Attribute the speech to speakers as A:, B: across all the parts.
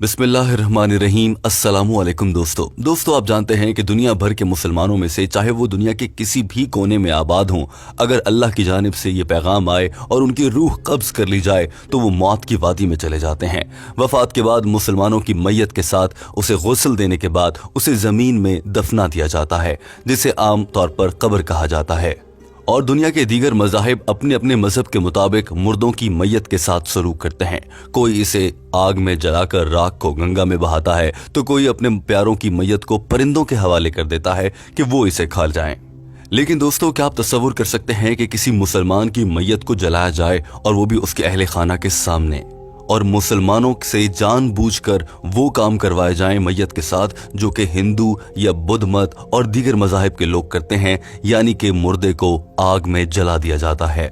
A: बिस्मिल्लाहिर्रहमानिर्रहीम। अस्सलामुअलैकुम दोस्तों आप जानते हैं कि दुनिया भर के मुसलमानों में से चाहे वो दुनिया के किसी भी कोने में आबाद हों, अगर अल्लाह की जानिब से ये पैगाम आए और उनकी रूह कब्ज कर ली जाए तो वो मौत की वादी में चले जाते हैं। वफात के बाद मुसलमानों की मैयत के साथ उसे गुस्ल देने के बाद उसे ज़मीन में दफना दिया जाता है, जिसे आम तौर पर कब्र कहा जाता है। और दुनिया के दीगर मज़ाहिब अपने अपने मजहब के मुताबिक मुर्दों की मैयत के साथ सलूक करते हैं। कोई इसे आग में जलाकर राख को गंगा में बहाता है, तो कोई अपने प्यारों की मैयत को परिंदों के हवाले कर देता है कि वो इसे खा जाएं। लेकिन दोस्तों, क्या आप तसव्वुर कर सकते हैं कि किसी मुसलमान की मैयत को जलाया जाए और वो भी उसके अहले खाना के सामने, और मुसलमानों से जानबूझकर वो काम करवाए जाएं मैयत के साथ जो कि हिंदू या बुद्ध मत और दीगर मज़ाहिब के लोग करते हैं, यानी कि मुर्दे को आग में जला दिया जाता है।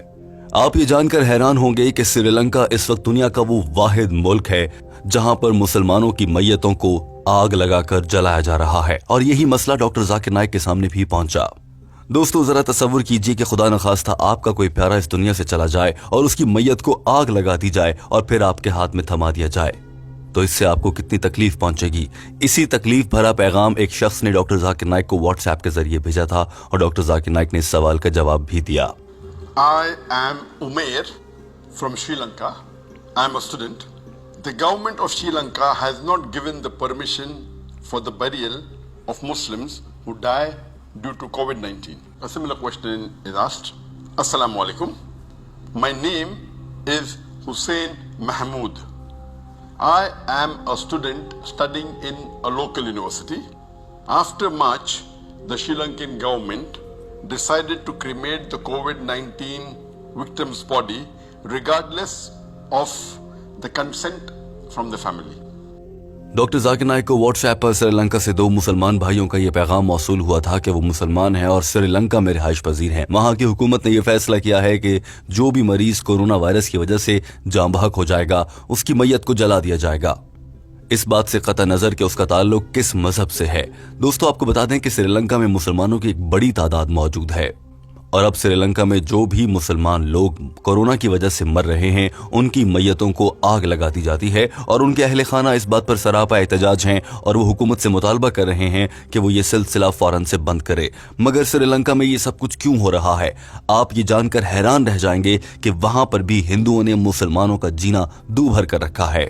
A: आप ये जानकर हैरान होंगे कि श्रीलंका इस वक्त दुनिया का वो वाहिद मुल्क है जहां पर मुसलमानों की मैयतों को आग लगाकर जलाया जा रहा है। और यही मसला डॉक्टर जाकिर नाइक के सामने भी पहुंचा। दोस्तों, जरा तसव्वुर कीजिए कि खुदा न खास्ता आपका कोई प्यारा इस दुनिया से चला जाए और उसकी मैयत को आग लगा दी जाए और फिर आपके हाथ में थमा दिया जाए, तो इससे आपको कितनी तकलीफ पहुंचेगी। इसी तकलीफ भरा पैगाम एक शख्स ने डॉक्टर जाकिर नाइक को व्हाट्सएप के जरिए भेजा था और डॉक्टर जाकिर नाइक ने इस सवाल का जवाब भी दिया।
B: I am Umair from Sri Lanka. I am a student. The government of Sri Lanka has not given the permission for the burial of Muslims who die due to COVID-19. A similar question is asked. Assalamu alaikum. My name is Hussein Mahmood. I am a student studying in a local university. After March, the Sri Lankan government decided to cremate the COVID-19 victim's body regardless of the consent from the family.
A: Doctor Zakir Naik को WhatsApp पर श्रीलंका से दो मुसलमान भाइयों का यह पैगाम मौसूल हुआ था कि वो मुसलमान हैं और श्रीलंका में रिहाइश पजीर हैं। वहां की हुकूमत ने यह फैसला किया है कि जो भी मरीज कोरोना वायरस की वजह से जाँ बहक हो जाएगा, उसकी मैयत को जला दिया जाएगा, इस बात से कतई नजर कि उसका ताल्लुक किस मजहब से है। दोस्तों, आपको बता दें कि श्रीलंका में मुसलमानों की एक बड़ी तादाद मौजूद है और अब श्रीलंका में जो भी मुसलमान लोग कोरोना की वजह से मर रहे हैं, उनकी मैयतों को आग लगा दी जाती है और उनके अहले खाना इस बात पर सरापा एहतजाज हैं और वो हुकूमत से मुतालबा कर रहे हैं कि वो ये सिलसिला फौरन से बंद करे। मगर श्रीलंका में ये सब कुछ क्यों हो रहा है, आप ये जानकर हैरान रह जाएंगे कि वहां पर भी हिंदुओं ने मुसलमानों का जीना दू भर कर रखा है।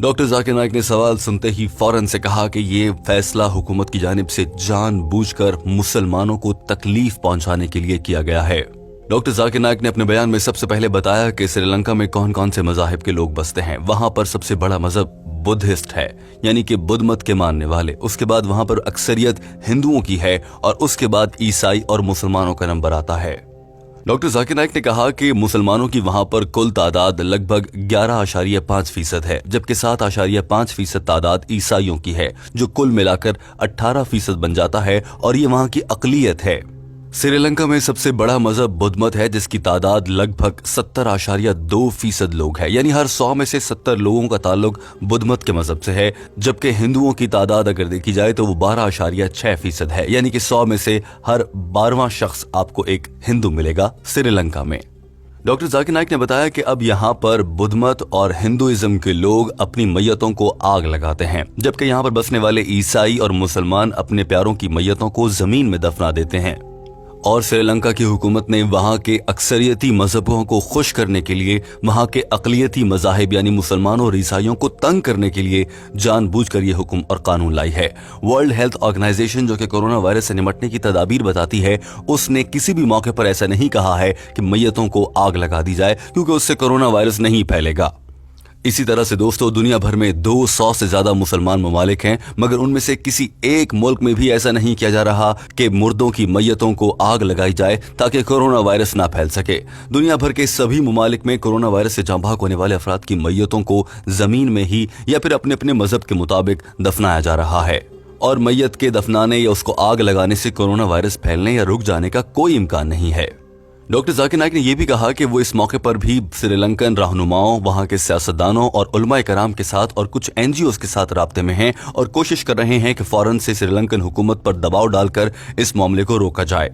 A: डॉक्टर जाकिर नाइक ने सवाल सुनते ही फौरन से कहा कि ये फैसला हुकूमत की जानिब से जानबूझकर मुसलमानों को तकलीफ पहुंचाने के लिए किया गया है। डॉक्टर जाकिर नाइक ने अपने बयान में सबसे पहले बताया कि श्रीलंका में कौन कौन से मज़ाहिब के लोग बसते हैं। वहां पर सबसे बड़ा मजहब बुद्धिस्ट है, यानी कि बुद्ध मत के मानने वाले। उसके बाद वहां पर अक्सरियत हिंदुओं की है और उसके बाद ईसाई और मुसलमानों का नंबर आता है। डॉक्टर जाकिर नाइक ने कहा कि मुसलमानों की वहां पर कुल तादाद लगभग 11.5% है, जबकि 7.5% तादाद ईसाइयों की है, जो कुल मिलाकर 18% बन जाता है और ये वहां की अकलियत है। श्रीलंका में सबसे बड़ा मजहब बुद्ध मत है, जिसकी तादाद लगभग 70.2% लोग है, यानी हर 100 में से 70 लोगों का ताल्लुक बुद्ध मत के मजहब से है। जबकि हिंदुओं की तादाद अगर देखी जाए तो वो 12.6% है, यानी कि 100 में से हर 12वां शख्स आपको एक हिंदू मिलेगा श्रीलंका में। डॉक्टर जाकिर नाइक ने बताया कि अब यहाँ पर बुद्ध मत और हिंदुइज्म के लोग अपनी मैयतों को आग लगाते हैं, जबकि यहाँ पर बसने वाले ईसाई और मुसलमान अपने प्यारों की मैयतों को जमीन में दफना देते हैं। और श्रीलंका की हुकूमत ने वहां के अक्सरियती मजहबों को खुश करने के लिए वहां के अकलियती मज़ाहिब यानी मुसलमानों और ईसाइयों को तंग करने के लिए जानबूझकर यह हुक्म और कानून लाई है। वर्ल्ड हेल्थ ऑर्गेनाइजेशन, जो कि कोरोना वायरस से निपटने की तदाबीर बताती है, उसने किसी भी मौके पर ऐसा नहीं कहा है कि मैयतों को आग लगा दी जाए, क्योंकि उससे कोरोना वायरस नहीं फैलेगा। इसी तरह से दोस्तों, दुनिया भर में 200 से ज्यादा मुसलमान ममालिक हैं, मगर उनमें से किसी एक मुल्क में भी ऐसा नहीं किया जा रहा कि मुर्दों की मैयतों को आग लगाई जाए ताकि कोरोना वायरस ना फैल सके। दुनिया भर के सभी ममालिक में कोरोना वायरस से जाँ बहक होने वाले अफराद की मैयतों को जमीन में ही या फिर अपने अपने मजहब के मुताबिक दफनाया जा रहा है और मैयत के दफनाने या उसको आग लगाने से कोरोना वायरस फैलने या रुक जाने का कोई इम्कान नहीं है। डॉक्टर जाकिर नाइक ने यह भी कहा कि वो इस मौके पर भी श्रीलंकन रहनुमाओं, वहां के सियासतदानों और उलमाए कराम के साथ और कुछ NGOs के साथ राब्ते में हैं और कोशिश कर रहे हैं कि फौरन से श्रीलंकन हुकूमत पर दबाव डालकर इस मामले को रोका जाए।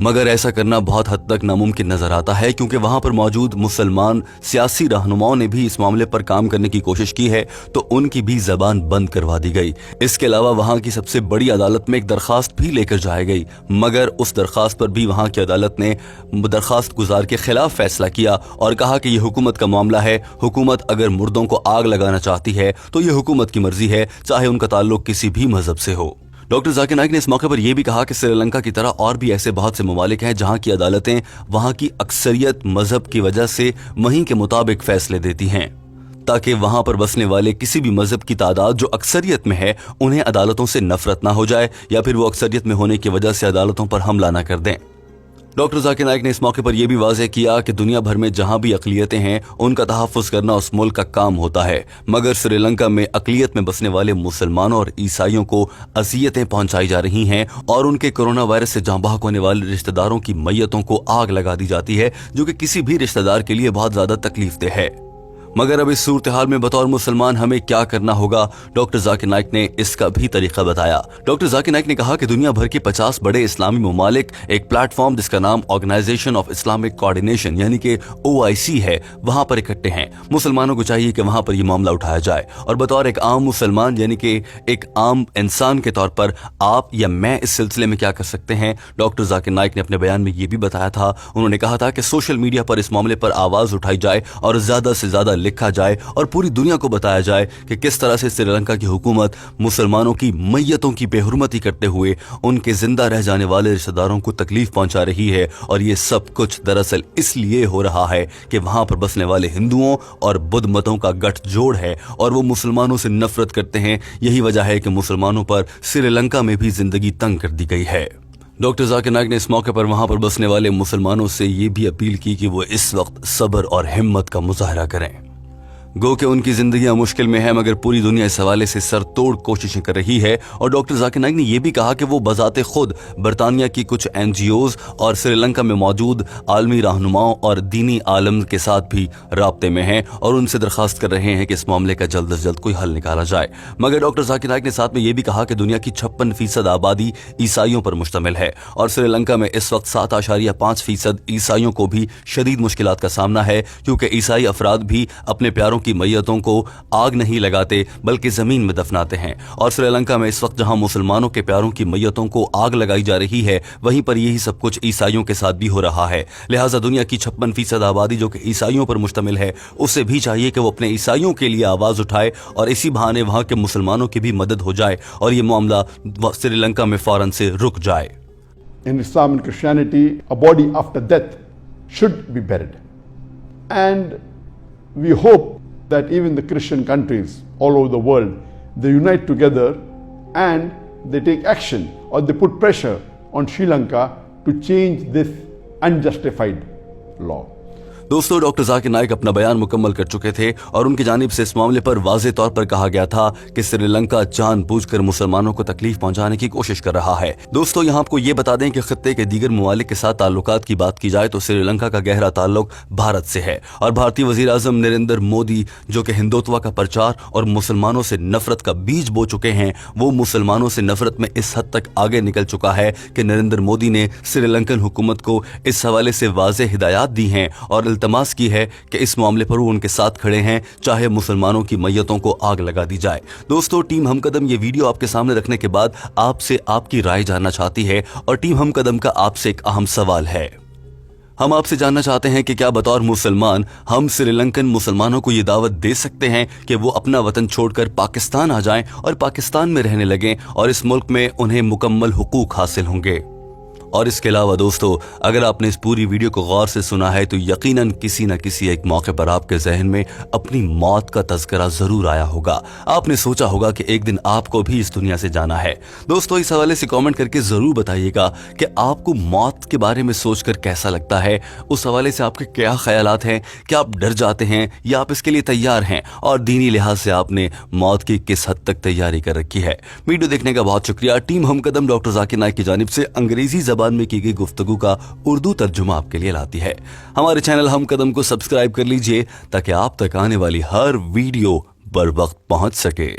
A: मगर ऐसा करना बहुत हद तक नामुमकिन नजर आता है, क्योंकि वहां पर मौजूद मुसलमान सियासी रहनुमाओं ने भी इस मामले पर काम करने की कोशिश की है तो उनकी भी जबान बंद करवा दी गई। इसके अलावा वहां की सबसे बड़ी अदालत में एक दरखास्त भी लेकर जाई गई, मगर उस दरखास्त पर भी वहां की अदालत ने दरखास्त गुजार के खिलाफ फैसला किया और कहा कि यह हुकूमत का मामला है। हुकूमत अगर मुर्दों को आग लगाना चाहती है तो यह हुकूमत की मर्जी है, चाहे उनका ताल्लुक किसी भी मजहब से हो। डॉक्टर जाकिर नाइक ने इस मौके पर यह भी कहा कि श्रीलंका की तरह और भी ऐसे बहुत से ममालिक हैं जहां की अदालतें वहां की अक्सरियत मजहब की वजह से वहीं के मुताबिक फैसले देती हैं, ताकि वहां पर बसने वाले किसी भी मजहब की तादाद जो अक्सरियत में है उन्हें अदालतों से नफरत ना हो जाए या फिर वो अक्सरियत में होने की वजह से अदालतों पर हमला ना कर दें। डॉक्टर जाकिर नाइक ने इस मौके पर यह भी वाज़ेह किया कि दुनिया भर में जहां भी अक़लियतें हैं उनका तहफ़्फ़ुज़ करना उस मुल्क का काम होता है, मगर श्रीलंका में अक़लियत में बसने वाले मुसलमानों और ईसाइयों को अज़ियतें पहुंचाई जा रही हैं और उनके कोरोना वायरस से जाँ बहक होने वाले रिश्तेदारों की मैयतों को आग लगा दी जाती है, जो कि किसी भी रिश्तेदार के लिए बहुत ज़्यादा तकलीफ देह है। मगर अब इस सूरत हाल में बतौर मुसलमान हमें क्या करना होगा, डॉक्टर जाकिर नाइक ने इसका भी तरीका बताया। डॉक्टर जाकिर नाइक ने कहा कि दुनिया भर के 50 बड़े इस्लामी ममालिक एक प्लेटफॉर्म जिसका नाम ऑर्गेनाइजेशन ऑफ इस्लामिक कोऑर्डिनेशन यानी कि OIC है, वहां पर इकट्ठे हैं। मुसलमानों को चाहिए कि वहां पर यह मामला उठाया जाए और बतौर एक आम मुसलमान यानी कि एक आम इंसान के तौर पर आप या मैं इस सिलसिले में क्या कर सकते हैं, डॉक्टर जाकिर नाइक ने अपने बयान में यह भी बताया था। उन्होंने कहा था कि सोशल मीडिया पर इस मामले पर आवाज उठाई जाए और ज्यादा से ज्यादा लिखा जाए और पूरी दुनिया को बताया जाए कि किस तरह से श्रीलंका की हुकूमत मुसलमानों की मैयतों की बेहुरमती करते हुए उनके जिंदा रह जाने वाले रिश्तेदारों को तकलीफ पहुंचा रही है। और ये सब कुछ दरअसल इसलिए हो रहा है कि वहां पर बसने वाले हिंदुओं और बुद्ध मतों का गठजोड़ है और वो मुसलमानों से नफरत करते हैं। यही वजह है कि मुसलमानों पर श्रीलंका में भी जिंदगी तंग कर दी गई है। डॉक्टर जाकिर नाइक ने इस मौके पर वहां पर बसने वाले मुसलमानों से ये भी अपील की कि वो इस वक्त सब्र और हिम्मत का मुजाहरा करें। गो कि उनकी जिंदगियां मुश्किल में है, मगर पूरी दुनिया इस हवाले से सरतोड़ कोशिशें कर रही है। और डॉक्टर जाकिर नाइक ने यह भी कहा कि वो बजाते खुद बरतानिया की कुछ NGOs और श्रीलंका में मौजूद आलमी रहनुमाओं और दीनी आलम के साथ भी राब्ते में हैं और उनसे दरखास्त कर रहे हैं कि इस मामले का जल्द से जल्द कोई हल निकाला जाए। मगर डॉक्टर जाकिर नाइक ने साथ में यह भी कहा कि दुनिया की 56% आबादी ईसाइयों पर मुश्तमिल है और श्रीलंका में इस वक्त 7.5% ईसाइयों को भी शदीद मुश्किलात का सामना है, क्योंकि ईसाई अफराद भी अपने प्यारों की मैयतों को आग नहीं लगाते बल्कि जमीन में दफनाते हैं। और श्रीलंका में इस वक्त जहां मुसलमानों के प्यारों की मैयतों को आग लगाई जा रही है, वहीं पर यही सब कुछ ईसाइयों के साथ भी हो रहा है। लिहाजा दुनिया की 56% आबादी जो कि ईसाइयों पर मुश्तमिल है, उसे भी चाहिए कि वो अपने ईसाइयों के लिए आवाज उठाए और इसी बहाने वहां के मुसलमानों की भी मदद हो जाए और ये मामला श्रीलंका में फौरन से रुक जाए।
C: In Islam and Christianity, a body after death should be buried. And we hope that even the Christian countries all over the world, they unite together and they take action or they put pressure on Sri Lanka to change this unjustified law.
A: दोस्तों, doctor Zakir Naik अपना बयान मुकम्मल कर चुके थे और उनकी जानिब से इस मामले पर वाज़ेह तौर पर कहा गया था कि श्रीलंका जानबूझकर मुसलमानों को तकलीफ पहुंचाने की कोशिश कर रहा है। दोस्तों, यहाँ आपको ये बता दें कि खत्ते के दीगर ममालिक के साथ ताल्लुकात की बात की जाए तो श्रीलंका का गहरा ताल्लुक भारत से है और भारतीय वजीर आजम नरेंद्र मोदी, जो कि हिंदुत्व का प्रचार और मुसलमानों से नफरत का बीज बो चुके हैं, वो मुसलमानों से नफरत में इस हद तक आगे निकल चुका है कि नरेंद्र मोदी ने श्रीलंकन हुकूमत को इस हवाले से वाज़ेह हिदायत दी हैं और इल्तमास की है कि इस मामले पर वो उनके साथ खड़े हैं, चाहे मुसलमानों की मैयतों को आग लगा दी जाए। दोस्तों, टीम हम कदम ये वीडियो आपके सामने रखने के बाद आपसे आपकी राय जानना चाहती है और टीम हम कदम का आपसे एक अहम सवाल है। हम आपसे जानना चाहते हैं कि क्या बतौर मुसलमान हम श्रीलंकन मुसलमानों को ये दावत दे सकते हैं कि वो अपना वतन छोड़कर पाकिस्तान आ जाएं और पाकिस्तान में रहने लगें और इस मुल्क में उन्हें मुकम्मल हुकूक हासिल होंगे। और इसके अलावा दोस्तों, अगर आपने इस पूरी वीडियो को गौर से सुना है तो यकीनन किसी न किसी एक मौके पर आपके जहन में अपनी मौत का तज़किरा जरूर आया होगा। आपने सोचा होगा कि एक दिन आपको भी इस दुनिया से जाना है। दोस्तों, इस हवाले से कमेंट करके जरूर बताइएगा कि आपको मौत के बारे में सोचकर कैसा लगता है। उस हवाले से आपके क्या ख्यालात हैं? क्या आप डर जाते हैं या आप इसके लिए तैयार हैं? और दीनी लिहाज से आपने मौत की किस हद तक तैयारी कर रखी है? वीडियो देखने का बहुत शुक्रिया। टीम हम कदम डॉक्टर जाकिर नाइक की जानिब से अंग्रेजी ज़बान में की गई गुफ्तगू का उर्दू तर्जुमा आपके लिए लाती है। हमारे चैनल हम कदम को सब्सक्राइब कर लीजिए ताकि आप तक आने वाली हर वीडियो बर वक्त पहुंच सके।